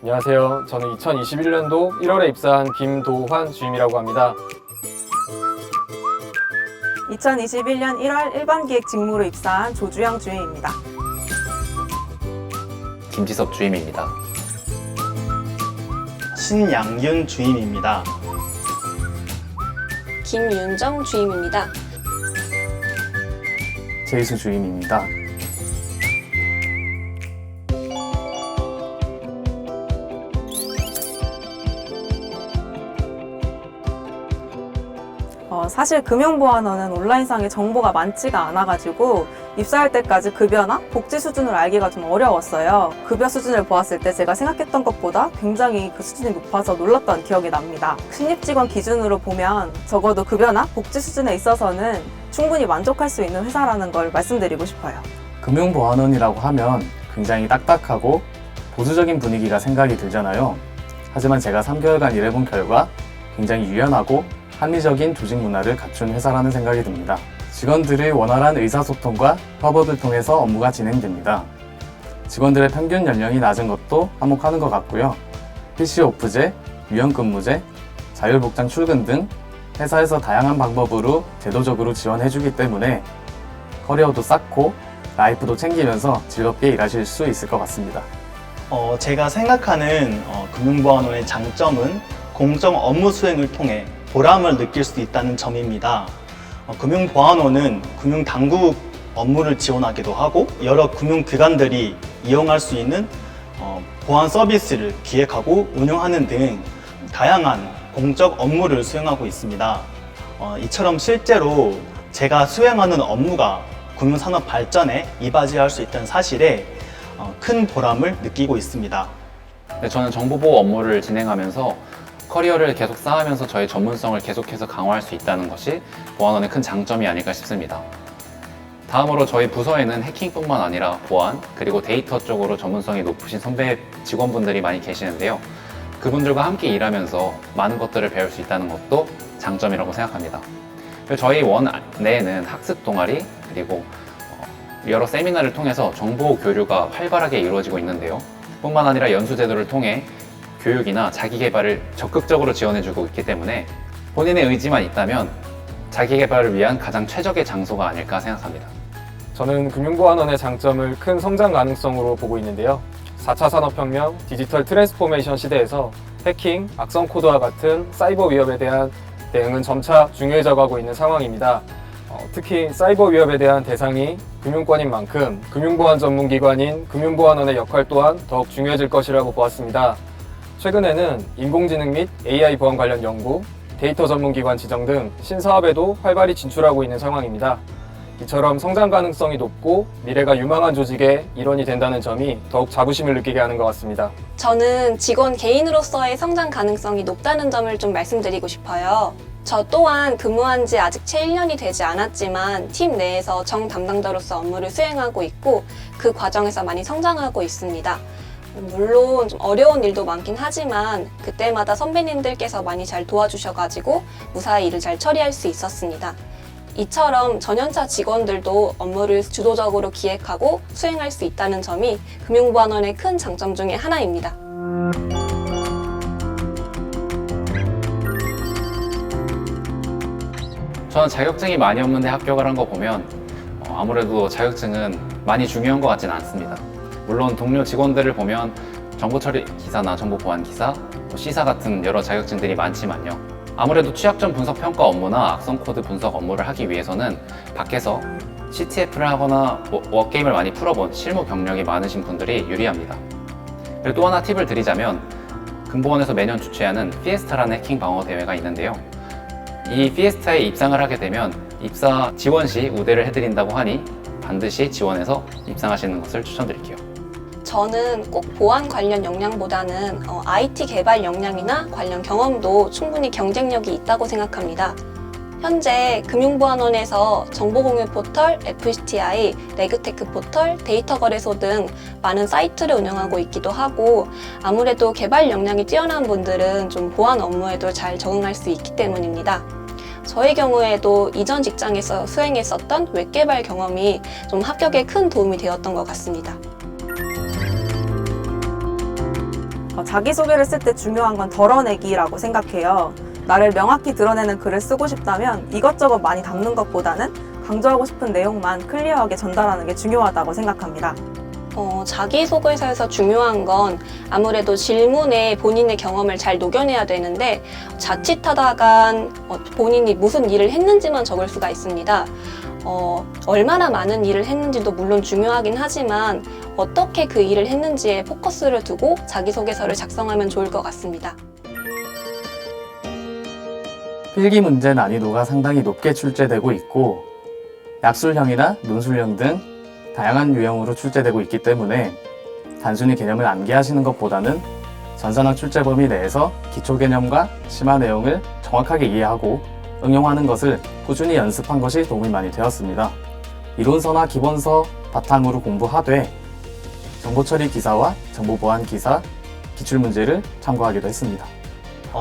안녕하세요. 저는 2021년도 1월에 입사한 김도환 주임이라고 합니다. 2021년 1월 일반기획 직무로 입사한 조주영 주임입니다. 김지섭 주임입니다. 신양윤 주임입니다. 김윤정 주임입니다. 제이수 주임입니다. 사실 금융보안원은 온라인상에 정보가 많지가 않아가지고 입사할 때까지 급여나 복지 수준을 알기가 좀 어려웠어요. 급여 수준을 보았을 때 제가 생각했던 것보다 굉장히 그 수준이 높아서 놀랐던 기억이 납니다. 신입 직원 기준으로 보면 적어도 급여나 복지 수준에 있어서는 충분히 만족할 수 있는 회사라는 걸 말씀드리고 싶어요. 금융보안원이라고 하면 굉장히 딱딱하고 보수적인 분위기가 생각이 들잖아요. 하지만 제가 3개월간 일해본 결과 굉장히 유연하고 합리적인 조직 문화를 갖춘 회사라는 생각이 듭니다. 직원들의 원활한 의사소통과 협업을 통해서 업무가 진행됩니다. 직원들의 평균 연령이 낮은 것도 한몫하는 것 같고요. PC 오프제, 유연근무제, 자율복장 출근 등 회사에서 다양한 방법으로 제도적으로 지원해주기 때문에 커리어도 쌓고 라이프도 챙기면서 즐겁게 일하실 수 있을 것 같습니다. 제가 생각하는 금융보안원의 장점은 공정 업무 수행을 통해 보람을 느낄 수 있다는 점입니다. 금융보안원은 금융당국 업무를 지원하기도 하고 여러 금융기관들이 이용할 수 있는 보안 서비스를 기획하고 운영하는 등 다양한 공적 업무를 수행하고 있습니다. 이처럼 실제로 제가 수행하는 업무가 금융산업 발전에 이바지할 수 있다는 사실에 큰 보람을 느끼고 있습니다. 저는 정보보호 업무를 진행하면서 커리어를 계속 쌓으면서 저의 전문성을 계속해서 강화할 수 있다는 것이 보안원의 큰 장점이 아닐까 싶습니다. 다음으로 저희 부서에는 해킹뿐만 아니라 보안, 그리고 데이터 쪽으로 전문성이 높으신 선배 직원분들이 많이 계시는데요. 그분들과 함께 일하면서 많은 것들을 배울 수 있다는 것도 장점이라고 생각합니다. 그리고 저희 원 내에는 학습 동아리, 그리고 여러 세미나를 통해서 정보 교류가 활발하게 이루어지고 있는데요. 뿐만 아니라 연수 제도를 통해 교육이나 자기 개발을 적극적으로 지원해주고 있기 때문에 본인의 의지만 있다면 자기 개발을 위한 가장 최적의 장소가 아닐까 생각합니다. 저는 금융보안원의 장점을 큰 성장 가능성으로 보고 있는데요. 4차 산업혁명, 디지털 트랜스포메이션 시대에서 해킹, 악성 코드와 같은 사이버 위협에 대한 대응은 점차 중요해져가고 있는 상황입니다. 특히 사이버 위협에 대한 대상이 금융권인 만큼 금융보안 전문기관인 금융보안원의 역할 또한 더욱 중요해질 것이라고 보았습니다. 최근에는 인공지능 및 AI 보안 관련 연구, 데이터 전문기관 지정 등 신사업에도 활발히 진출하고 있는 상황입니다. 이처럼 성장 가능성이 높고 미래가 유망한 조직의 일원이 된다는 점이 더욱 자부심을 느끼게 하는 것 같습니다. 저는 직원 개인으로서의 성장 가능성이 높다는 점을 좀 말씀드리고 싶어요. 저 또한 근무한 지 아직 채 1년이 되지 않았지만 팀 내에서 정 담당자로서 업무를 수행하고 있고 그 과정에서 많이 성장하고 있습니다. 물론 좀 어려운 일도 많긴 하지만 그때마다 선배님들께서 많이 잘 도와주셔가지고 무사히 일을 잘 처리할 수 있었습니다. 이처럼 전연차 직원들도 업무를 주도적으로 기획하고 수행할 수 있다는 점이 금융보안원의 큰 장점 중에 하나입니다. 저는 자격증이 많이 없는데 합격을 한 거 보면 아무래도 자격증은 많이 중요한 것 같지는 않습니다. 물론 동료 직원들을 보면 정보처리 기사나 정보보안 기사, C사 같은 여러 자격증들이 많지만요. 아무래도 취약점 분석 평가 업무나 악성 코드 분석 업무를 하기 위해서는 밖에서 CTF를 하거나 워게임을 많이 풀어본 실무 경력이 많으신 분들이 유리합니다. 그리고 또 하나 팁을 드리자면 금보원에서 매년 주최하는 피에스타라는 해킹 방어 대회가 있는데요. 이 피에스타에 입상을 하게 되면 입사 지원 시 우대를 해드린다고 하니 반드시 지원해서 입상하시는 것을 추천드릴게요. 저는 꼭 보안 관련 역량보다는 IT 개발 역량이나 관련 경험도 충분히 경쟁력이 있다고 생각합니다. 현재 금융보안원에서 정보공유 포털, FCTI, 레그테크 포털, 데이터 거래소 등 많은 사이트를 운영하고 있기도 하고 아무래도 개발 역량이 뛰어난 분들은 좀 보안 업무에도 잘 적응할 수 있기 때문입니다. 저의 경우에도 이전 직장에서 수행했었던 웹개발 경험이 좀 합격에 큰 도움이 되었던 것 같습니다. 자기소개를 쓸 때 중요한 건 덜어내기라고 생각해요. 나를 명확히 드러내는 글을 쓰고 싶다면 이것저것 많이 담는 것보다는 강조하고 싶은 내용만 클리어하게 전달하는 게 중요하다고 생각합니다. 자기소개서에서 중요한 건 아무래도 질문에 본인의 경험을 잘 녹여내야 되는데 자칫하다간 본인이 무슨 일을 했는지만 적을 수가 있습니다. 얼마나 많은 일을 했는지도 물론 중요하긴 하지만 어떻게 그 일을 했는지에 포커스를 두고 자기소개서를 작성하면 좋을 것 같습니다. 필기 문제 난이도가 상당히 높게 출제되고 있고 약술형이나 논술형 등 다양한 유형으로 출제되고 있기 때문에 단순히 개념을 암기하시는 것보다는 전산학 출제 범위 내에서 기초 개념과 심화 내용을 정확하게 이해하고 응용하는 것을 꾸준히 연습한 것이 도움이 많이 되었습니다. 이론서나 기본서 바탕으로 공부하되 정보처리 기사와 정보보안 기사, 기출문제를 참고하기도 했습니다.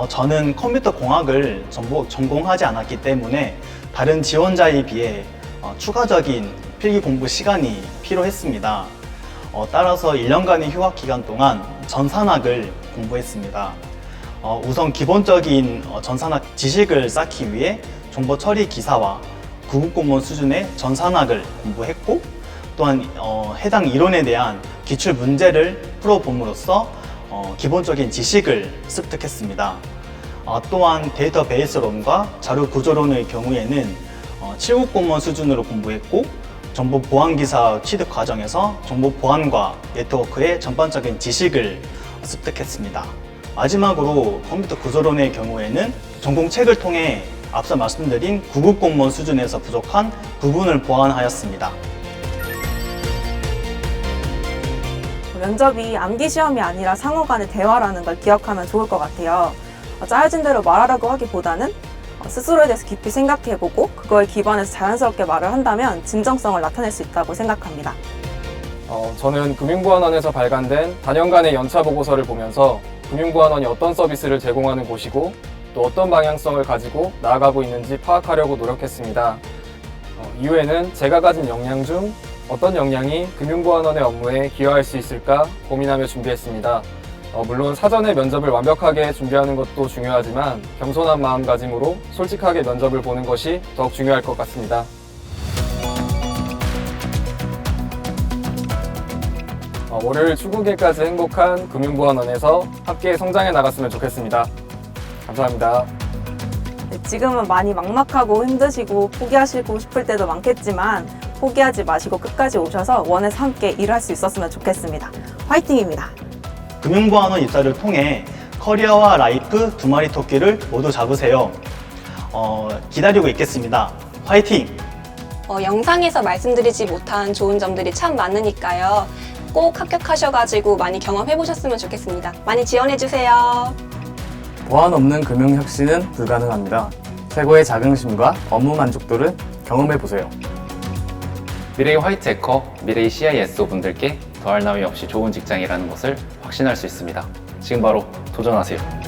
저는 컴퓨터 공학을 전공하지 않았기 때문에 다른 지원자에 비해 추가적인 필기 공부 시간이 필요했습니다. 따라서 1년간의 휴학 기간 동안 전산학을 공부했습니다. 우선 기본적인 전산학 지식을 쌓기 위해 정보 처리 기사와 구급공무원 수준의 전산학을 공부했고 또한 해당 이론에 대한 기출 문제를 풀어봄으로써 기본적인 지식을 습득했습니다. 또한 데이터베이스론과 자료 구조론의 경우에는 7급 공무원 수준으로 공부했고 정보 보안 기사 취득 과정에서 정보 보안과 네트워크의 전반적인 지식을 습득했습니다. 마지막으로 컴퓨터 구조론의 경우에는 전공책을 통해 앞서 말씀드린 9급 공무원 수준에서 부족한 부분을 보완하였습니다. 면접이 암기 시험이 아니라 상호 간의 대화라는 걸 기억하면 좋을 것 같아요. 짜여진 대로 말하라고 하기보다는 스스로에 대해서 깊이 생각해보고 그거에 기반해서 자연스럽게 말을 한다면 진정성을 나타낼 수 있다고 생각합니다. 저는 금융보안원에서 발간된 단연간의 연차 보고서를 보면서 금융보안원이 어떤 서비스를 제공하는 곳이고 또 어떤 방향성을 가지고 나아가고 있는지 파악하려고 노력했습니다. 이후에는 제가 가진 역량 중 어떤 역량이 금융보안원의 업무에 기여할 수 있을까 고민하며 준비했습니다. 물론 사전에 면접을 완벽하게 준비하는 것도 중요하지만 겸손한 마음가짐으로 솔직하게 면접을 보는 것이 더욱 중요할 것 같습니다. 월요일 출근길까지 행복한 금융보안원에서 함께 성장해 나갔으면 좋겠습니다. 감사합니다. 지금은 많이 막막하고 힘드시고 포기하시고 싶을 때도 많겠지만 포기하지 마시고 끝까지 오셔서 원에서 함께 일할 수 있었으면 좋겠습니다. 화이팅입니다. 금융보안원 입사를 통해 커리어와 라이프 두 마리 토끼를 모두 잡으세요. 기다리고 있겠습니다. 화이팅! 영상에서 말씀드리지 못한 좋은 점들이 참 많으니까요. 꼭 합격하셔가지고 많이 경험해보셨으면 좋겠습니다. 많이 지원해주세요. 보안 없는 금융혁신은 불가능합니다. 최고의 자긍심과 업무 만족도를 경험해보세요. 미래의 화이트 해커, 미래의 CISO 분들께 더할 나위 없이 좋은 직장이라는 것을 확신할 수 있습니다. 지금 바로 도전하세요.